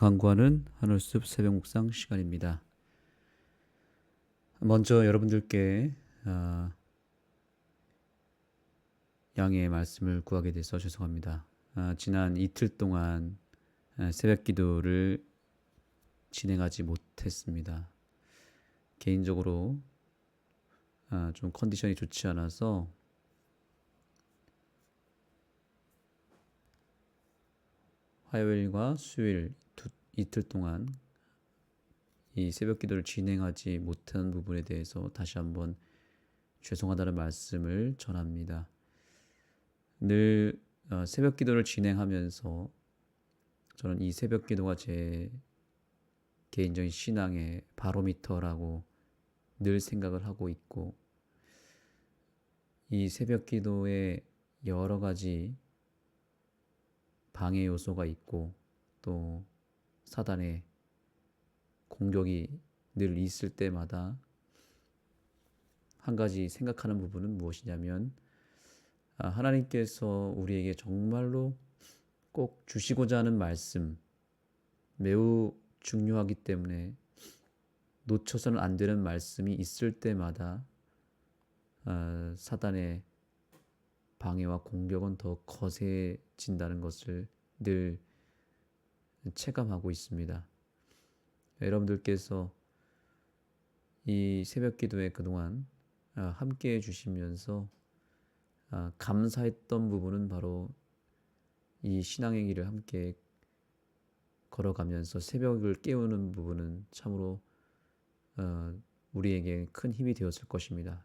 강구하는 하늘숲 새벽 묵상 시간입니다. 먼저 여러분들께 양해의 말씀을 구하게 돼서 죄송합니다. 지난 이틀 동안 새벽 기도를 진행하지 못했습니다. 개인적으로 좀 컨디션이 좋지 않아서 화요일과 수요일 이틀 동안 이 새벽 기도를 진행하지 못한 부분에 대해서 다시 한번 죄송하다는 말씀을 전합니다. 늘 새벽 기도를 진행하면서 저는 이 새벽 기도가 제 개인적인 신앙의 바로미터라고 늘 생각을 하고 있고, 이 새벽 기도에 여러 가지 방해 요소가 있고 또 사단의 공격이 늘 있을 때마다 한 가지 생각하는 부분은 무엇이냐면, 하나님께서 우리에게 정말로 꼭 주시고자 하는 말씀, 매우 중요하기 때문에 놓쳐서는 안 되는 말씀이 있을 때마다 사단의 방해와 공격은 더 거세진다는 것을 늘 체감하고 있습니다. 여러분들께서 이 새벽 기도에 그동안 함께 해주시면서 감사했던 부분은 바로 이 신앙의 길을 함께 걸어가면서 새벽을 깨우는 부분은 참으로 우리에게 큰 힘이 되었을 것입니다.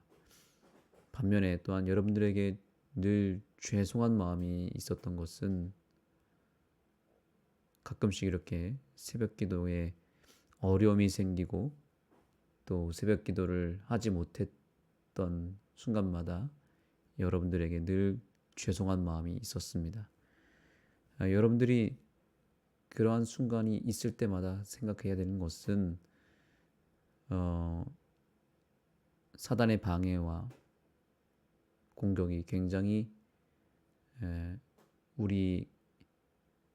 반면에 또한 여러분들에게 늘 죄송한 마음이 있었던 것은, 가끔씩 이렇게 새벽 기도에 어려움이 생기고 또 새벽 기도를 하지 못했던 순간마다 여러분들에게 늘 죄송한 마음이 있었습니다. 여러분들이 그러한 순간이 있을 때마다 생각해야 되는 것은 사단의 방해와 공격이 굉장히 우리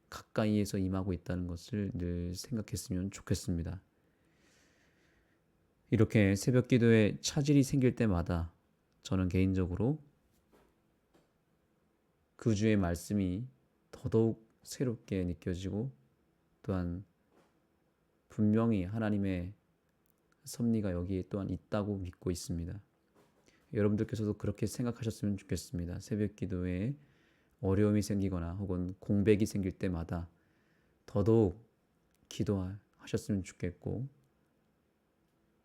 가까이에서 임하고 있다는 것을 늘 생각했으면 좋겠습니다. 이렇게 새벽 기도에 차질이 생길 때마다 저는 개인적으로 그 주의 말씀이 더더욱 새롭게 느껴지고, 또한 분명히 하나님의 섭리가 여기에 또한 있다고 믿고 있습니다. 여러분들께서도 그렇게 생각하셨으면 좋겠습니다. 새벽 기도에 어려움이 생기거나 혹은 공백이 생길 때마다 더더욱 기도하셨으면 좋겠고,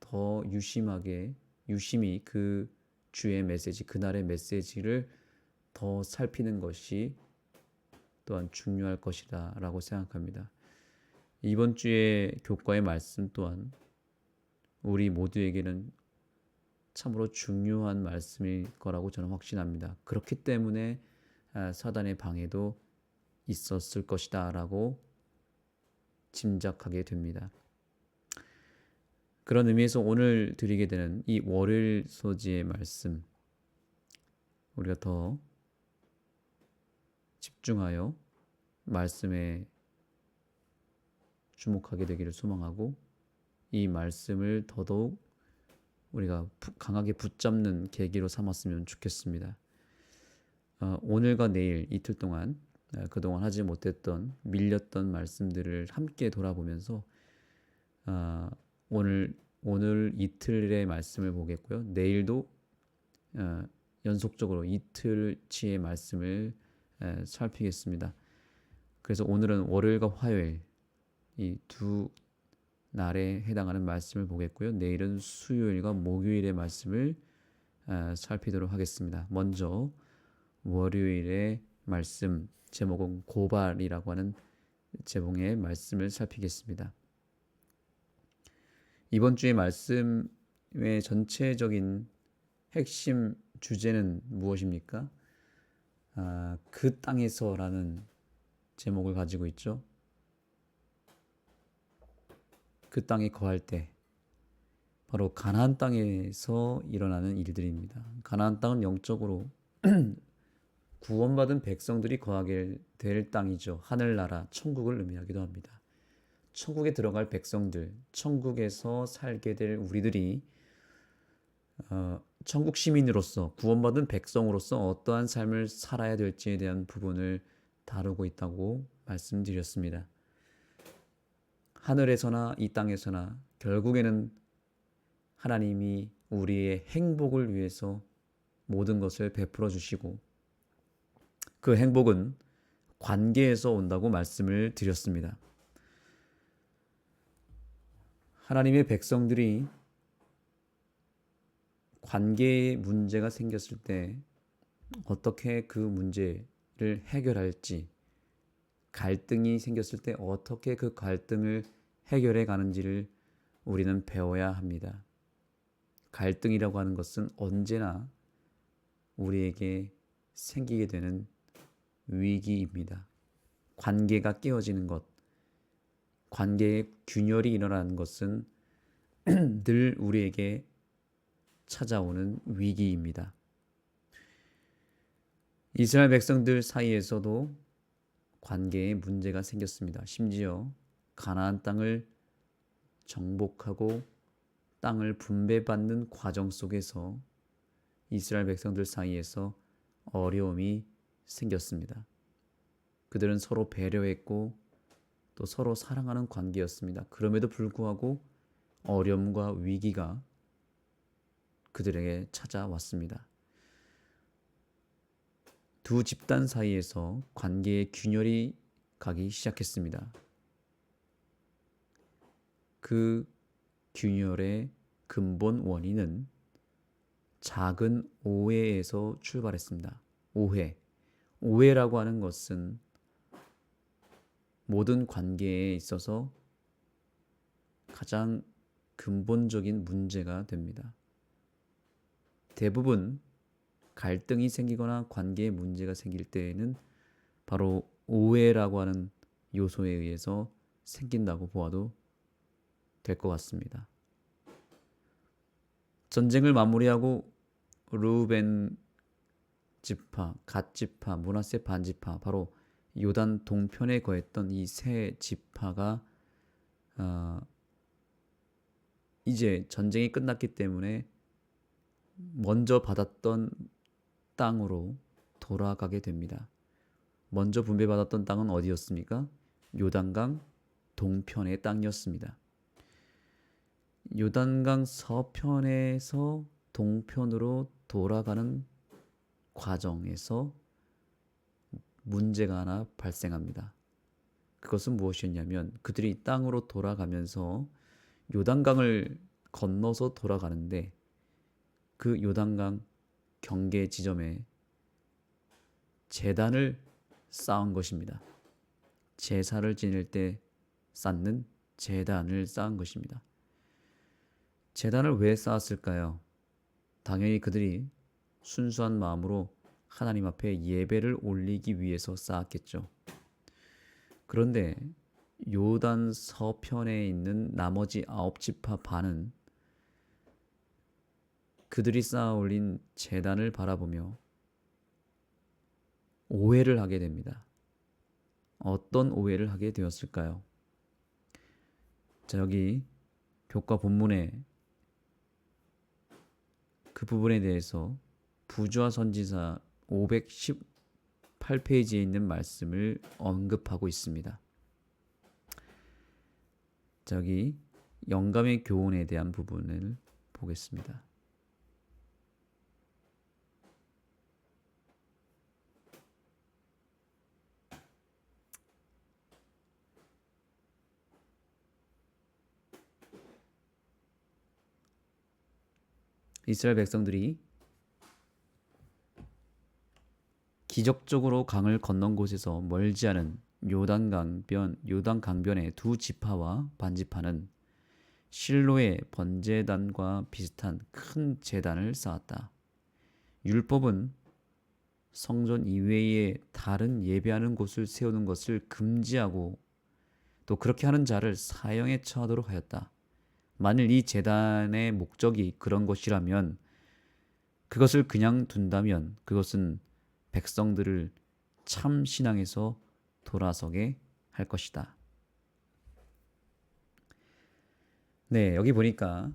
더 유심히 그 주의 메시지, 그날의 메시지를 더 살피는 것이 또한 중요할 것이다 라고 생각합니다. 이번 주의 교과의 말씀 또한 우리 모두에게는 참으로 중요한 말씀일 거라고 저는 확신합니다. 그렇기 때문에 사단의 방해도 있었을 것이다 라고 짐작하게 됩니다. 그런 의미에서 오늘 드리게 되는 이 월요일 소지의 말씀, 우리가 더 집중하여 말씀에 주목하게 되기를 소망하고, 이 말씀을 더더욱 우리가 강하게 붙잡는 계기로 삼았으면 좋겠습니다. 오늘과 내일 이틀 동안 그동안 하지 못했던 밀렸던 말씀들을 함께 돌아보면서 오늘 이틀의 말씀을 보겠고요. 내일도 연속적으로 이틀치의 말씀을 살피겠습니다. 그래서 오늘은 월요일과 화요일 이 두 날에 해당하는 말씀을 보겠고요. 내일은 수요일과 목요일의 말씀을 살피도록 하겠습니다. 먼저 월요일의 말씀, 제목은 고발이라고 하는 제목의 말씀을 살피겠습니다. 이번 주의 말씀의 전체적인 핵심 주제는 무엇입니까? 그 땅에서라는 제목을 가지고 있죠. 그 땅에 거할 때 바로 가나안 땅에서 일어나는 일들입니다. 가나안 땅은 영적으로 구원받은 백성들이 거하게 될 땅이죠. 하늘나라, 천국을 의미하기도 합니다. 천국에 들어갈 백성들, 천국에서 살게 될 우리들이 천국 시민으로서 구원받은 백성으로서 어떠한 삶을 살아야 될지에 대한 부분을 다루고 있다고 말씀드렸습니다. 하늘에서나 이 땅에서나 결국에는 하나님이 우리의 행복을 위해서 모든 것을 베풀어 주시고 그 행복은 관계에서 온다고 말씀을 드렸습니다. 하나님의 백성들이 관계에 문제가 생겼을 때 어떻게 그 문제를 해결할지, 갈등이 생겼을 때 어떻게 그 갈등을 해결해 가는지를 우리는 배워야 합니다. 갈등이라고 하는 것은 언제나 우리에게 생기게 되는 위기입니다. 관계가 깨어지는 것, 관계의 균열이 일어나는 것은 늘 우리에게 찾아오는 위기입니다. 이스라엘 백성들 사이에서도 관계에 문제가 생겼습니다. 심지어 가나안 땅을 정복하고 땅을 분배받는 과정 속에서 이스라엘 백성들 사이에서 어려움이 생겼습니다. 그들은 서로 배려했고 또 서로 사랑하는 관계였습니다. 그럼에도 불구하고 어려움과 위기가 그들에게 찾아왔습니다. 두 집단 사이에서 관계의 균열이 가기 시작했습니다. 그 균열의 근본 원인은 작은 오해에서 출발했습니다. 오해라고 하는 것은 모든 관계에 있어서 가장 근본적인 문제가 됩니다. 대부분 갈등이 생기거나 관계에 문제가 생길 때에는 바로 오해라고 하는 요소에 의해서 생긴다고 보아도 될 것 같습니다. 전쟁을 마무리하고 르우벤 지파, 갓 지파, 므낫세 반 지파, 바로 요단 동편에 거했던 이 세 지파가 이제 전쟁이 끝났기 때문에 먼저 받았던 땅으로 돌아가게 됩니다. 먼저 분배받았던 땅은 어디였습니까? 요단강 동편의 땅이었습니다. 요단강 서편에서 동편으로 돌아가는 과정에서 문제가 하나 발생합니다. 그것은 무엇이었냐면 그들이 땅으로 돌아가면서 요단강을 건너서 돌아가는데 그 요단강 경계 지점에 제단을 쌓은 것입니다. 제사를 지낼 때 쌓는 제단을 쌓은 것입니다. 제단을 왜 쌓았을까요? 당연히 그들이 순수한 마음으로 하나님 앞에 예배를 올리기 위해서 쌓았겠죠. 그런데 요단 서편에 있는 나머지 9지파 반은 그들이 쌓아 올린 제단을 바라보며 오해를 하게 됩니다. 어떤 오해를 하게 되었을까요? 자, 여기 교과 본문에 그 부분에 대해서 부조화 선지자 518페이지에 있는 말씀을 언급하고 있습니다. 자, 여기 영감의 교훈에 대한 부분을 보겠습니다. 이스라엘 백성들이 기적적으로 강을 건넌 곳에서 멀지 않은 요단 강변의 두 지파와 반지파는 실로의 번제단과 비슷한 큰 제단을 쌓았다. 율법은 성전 이외에 다른 예배하는 곳을 세우는 것을 금지하고 또 그렇게 하는 자를 사형에 처하도록 하였다. 만일 이 제단의 목적이 그런 것이라면 그것을 그냥 둔다면 그것은 백성들을 참 신앙에서 돌아서게 할 것이다. 네, 여기 보니까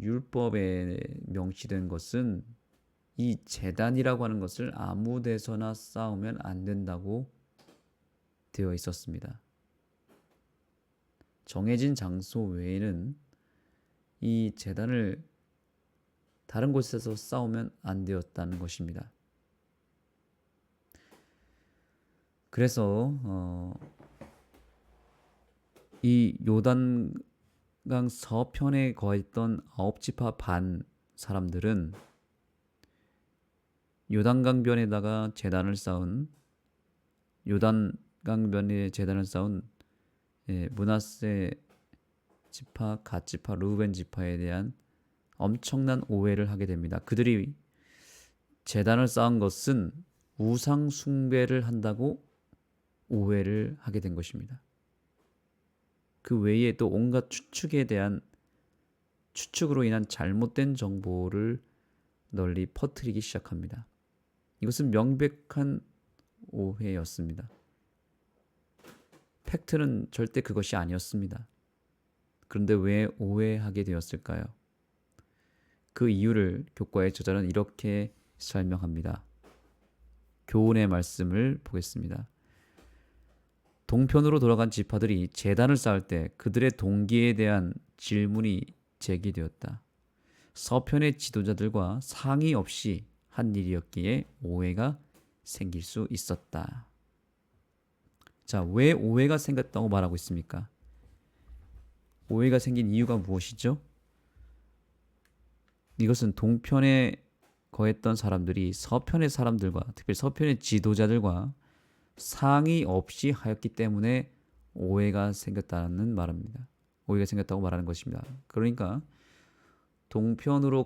율법에 명시된 것은 이 제단이라고 하는 것을 아무 데서나 쌓으면 안 된다고 되어 있었습니다. 정해진 장소 외에는 이 제단을 다른 곳에서 쌓으면 안 되었다는 것입니다. 그래서 이 요단강 서편에 거했던 9지파 반 사람들은 요단강변에다가 제단을 쌓은 요단강변에 제단을 쌓은 므낫세 지파, 갓 지파, 르우벤 지파에 대한 엄청난 오해를 하게 됩니다. 그들이 제단을 쌓은 것은 우상 숭배를 한다고 오해를 하게 된 것입니다. 그 외에 또 온갖 추측에 대한 추측으로 인한 잘못된 정보를 널리 퍼뜨리기 시작합니다. 이것은 명백한 오해였습니다. 팩트는 절대 그것이 아니었습니다. 그런데 왜 오해하게 되었을까요? 그 이유를 교과의 저자는 이렇게 설명합니다. 교훈의 말씀을 보겠습니다. 동편으로 돌아간 지파들이 제단을 쌓을 때 그들의 동기에 대한 질문이 제기되었다. 서편의 지도자들과 상의 없이 한 일이었기에 오해가 생길 수 있었다. 자, 왜 오해가 생겼다고 말하고 있습니까? 오해가 생긴 이유가 무엇이죠? 이것은 동편에 거했던 사람들이 서편의 사람들과, 특별히 서편의 지도자들과 상의 없이 하였기 때문에 오해가 생겼다는 말입니다. 오해가 생겼다고 말하는 것입니다. 그러니까 동편으로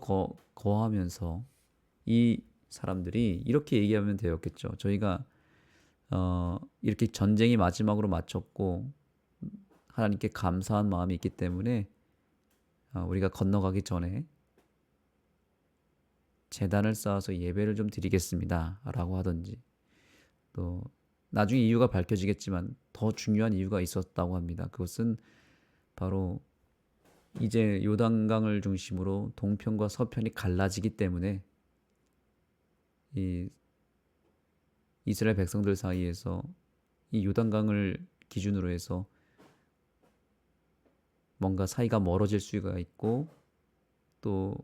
거하면서 이 사람들이 이렇게 얘기하면 되었겠죠. 저희가 이렇게 전쟁이 마지막으로 마쳤고 하나님께 감사한 마음이 있기 때문에 우리가 건너가기 전에 제단을 쌓아서 예배를 좀 드리겠습니다 라고 하든지, 또 나중에 이유가 밝혀지겠지만 더 중요한 이유가 있었다고 합니다. 그것은 바로 이제 요단강을 중심으로 동편과 서편이 갈라지기 때문에 이 이스라엘 백성들 사이에서 이 요단강을 기준으로 해서 뭔가 사이가 멀어질 수가 있고 또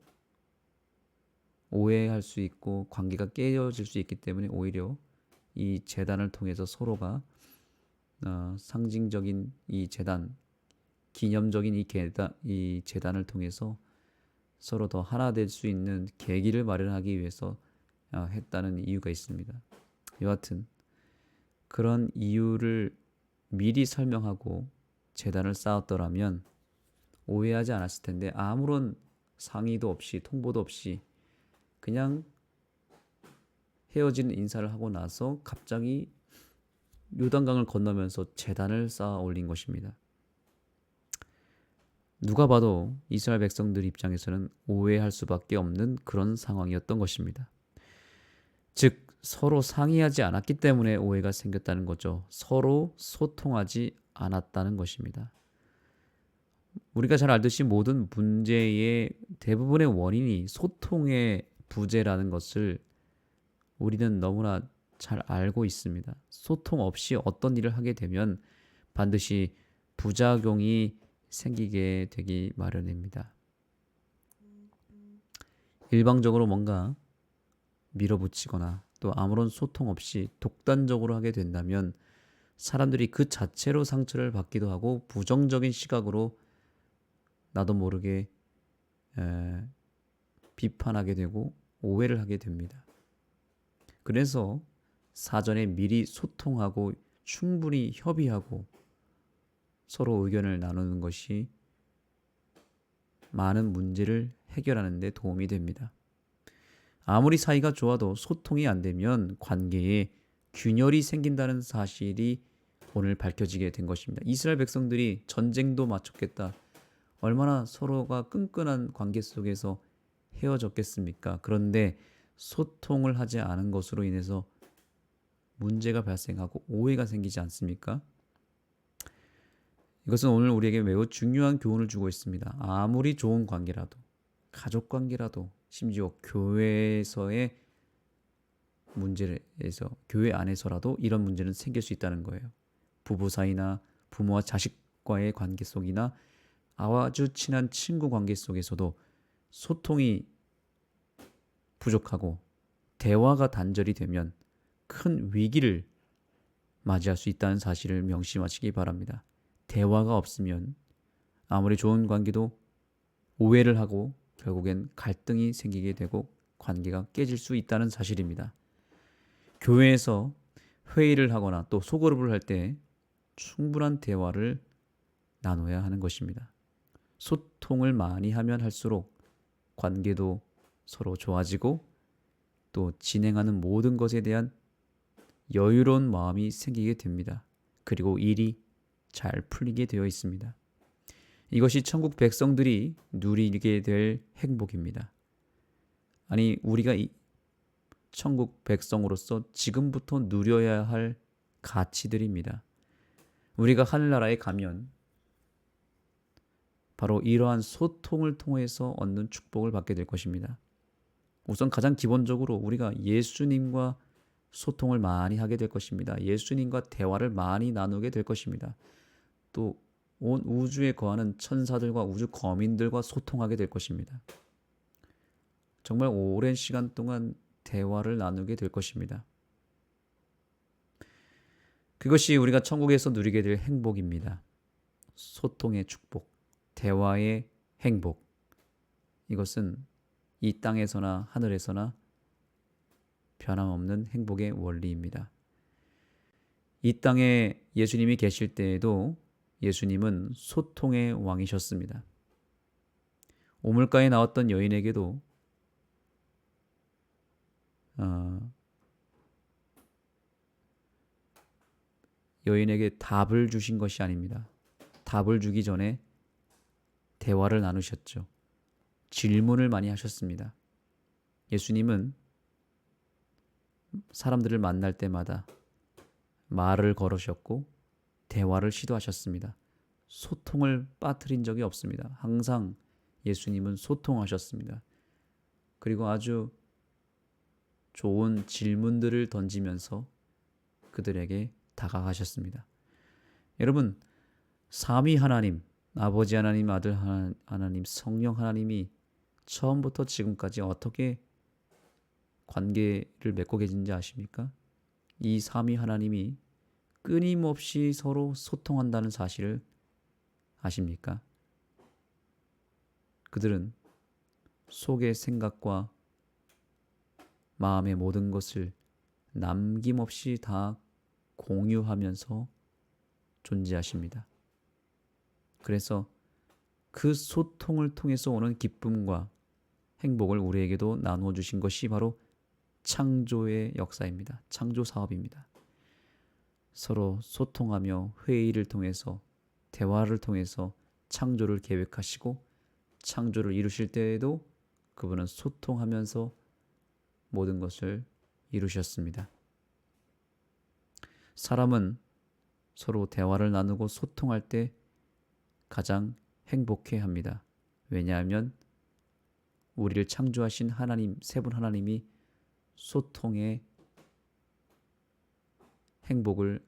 오해할 수 있고 관계가 깨어질 수 있기 때문에 오히려 이 제단을 통해서 서로가 상징적인 이 제단, 기념적인 이 제단을 통해서 서로 더 하나 될 수 있는 계기를 마련하기 위해서 했다는 이유가 있습니다. 여하튼 그런 이유를 미리 설명하고 제단을 쌓았더라면 오해하지 않았을 텐데, 아무런 상의도 없이 통보도 없이 그냥 헤어지는 인사를 하고 나서 갑자기 요단강을 건너면서 제단을 쌓아 올린 것입니다. 누가 봐도 이스라엘 백성들 입장에서는 오해할 수밖에 없는 그런 상황이었던 것입니다. 즉 서로 상의하지 않았기 때문에 오해가 생겼다는 거죠. 서로 소통하지 않았다는 것입니다. 우리가 잘 알듯이 모든 문제의 대부분의 원인이 소통의 부재라는 것을 우리는 너무나 잘 알고 있습니다. 소통 없이 어떤 일을 하게 되면 반드시 부작용이 생기게 되기 마련입니다. 일방적으로 뭔가 밀어붙이거나 또 아무런 소통 없이 독단적으로 하게 된다면 사람들이 그 자체로 상처를 받기도 하고 부정적인 시각으로 나도 모르게 비판하게 되고 오해를 하게 됩니다. 그래서 사전에 미리 소통하고 충분히 협의하고 서로 의견을 나누는 것이 많은 문제를 해결하는 데 도움이 됩니다. 아무리 사이가 좋아도 소통이 안 되면 관계에 균열이 생긴다는 사실이 오늘 밝혀지게 된 것입니다. 이스라엘 백성들이 전쟁도 마쳤겠다, 얼마나 서로가 끈끈한 관계 속에서 헤어졌겠습니까? 그런데 소통을 하지 않은 것으로 인해서 문제가 발생하고 오해가 생기지 않습니까? 이것은 오늘 우리에게 매우 중요한 교훈을 주고 있습니다. 아무리 좋은 관계라도, 가족 관계라도, 심지어 교회에서의 문제에서, 교회 안에서라도 이런 문제는 생길 수 있다는 거예요. 부부 사이나 부모와 자식과의 관계 속이나 아주 친한 친구 관계 속에서도 소통이 부족하고 대화가 단절이 되면 큰 위기를 맞이할 수 있다는 사실을 명심하시기 바랍니다. 대화가 없으면 아무리 좋은 관계도 오해를 하고 결국엔 갈등이 생기게 되고 관계가 깨질 수 있다는 사실입니다. 교회에서 회의를 하거나 또 소그룹을 할 때 충분한 대화를 나눠야 하는 것입니다. 소통을 많이 하면 할수록 관계도 서로 좋아지고 또 진행하는 모든 것에 대한 여유로운 마음이 생기게 됩니다. 그리고 일이 잘 풀리게 되어 있습니다. 이것이 천국 백성들이 누리게 될 행복입니다. 아니, 우리가 천국 백성으로서 지금부터 누려야 할 가치들입니다. 우리가 하늘나라에 가면 바로 이러한 소통을 통해서 얻는 축복을 받게 될 것입니다. 우선 가장 기본적으로 우리가 예수님과 소통을 많이 하게 될 것입니다. 예수님과 대화를 많이 나누게 될 것입니다. 또 온 우주에 거하는 천사들과 우주 거민들과 소통하게 될 것입니다. 정말 오랜 시간 동안 대화를 나누게 될 것입니다. 그것이 우리가 천국에서 누리게 될 행복입니다. 소통의 축복, 대화의 행복. 이것은 이 땅에서나 하늘에서나 변함없는 행복의 원리입니다. 이 땅에 예수님이 계실 때에도 예수님은 소통의 왕이셨습니다. 오물가에 나왔던 여인에게도 여인에게 답을 주신 것이 아닙니다. 답을 주기 전에 대화를 나누셨죠. 질문을 많이 하셨습니다. 예수님은 사람들을 만날 때마다 말을 걸으셨고 대화를 시도하셨습니다. 소통을 빠뜨린 적이 없습니다. 항상 예수님은 소통하셨습니다. 그리고 아주 좋은 질문들을 던지면서 그들에게 다가가셨습니다. 여러분, 삼위 하나님, 아버지 하나님, 아들 하나님, 성령 하나님이 처음부터 지금까지 어떻게 관계를 맺고 계신지 아십니까? 이 삼위 하나님이 끊임없이 서로 소통한다는 사실을 아십니까? 그들은 속의 생각과 마음의 모든 것을 남김없이 다 공유하면서 존재하십니다. 그래서 그 소통을 통해서 오는 기쁨과 행복을 우리에게도 나누어 주신 것이 바로 창조의 역사입니다. 창조 사업입니다. 서로 소통하며 회의를 통해서 대화를 통해서 창조를 계획하시고 창조를 이루실 때에도 그분은 소통하면서 모든 것을 이루셨습니다. 사람은 서로 대화를 나누고 소통할 때 가장 행복해 합니다. 왜냐하면 우리를 창조하신 하나님, 세 분 하나님이 소통의 행복을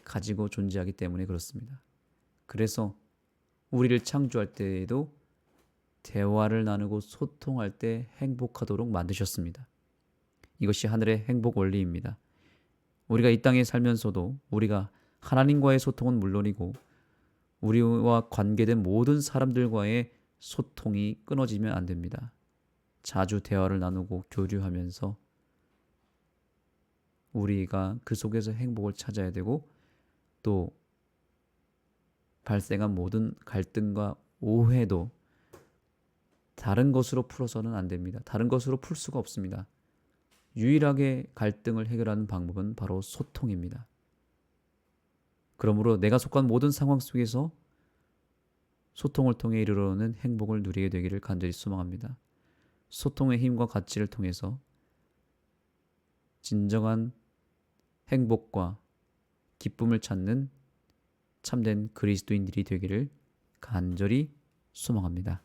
가지고 존재하기 때문에 그렇습니다. 그래서 우리를 창조할 때에도 대화를 나누고 소통할 때 행복하도록 만드셨습니다. 이것이 하늘의 행복 원리입니다. 우리가 이 땅에 살면서도 우리가 하나님과의 소통은 물론이고 우리와 관계된 모든 사람들과의 소통이 끊어지면 안 됩니다. 자주 대화를 나누고 교류하면서 우리가 그 속에서 행복을 찾아야 되고 또 발생한 모든 갈등과 오해도 다른 것으로 풀어서는 안 됩니다. 다른 것으로 풀 수가 없습니다. 유일하게 갈등을 해결하는 방법은 바로 소통입니다. 그러므로 내가 속한 모든 상황 속에서 소통을 통해 이르러오는 행복을 누리게 되기를 간절히 소망합니다. 소통의 힘과 가치를 통해서 진정한 행복과 기쁨을 찾는 참된 그리스도인들이 되기를 간절히 소망합니다.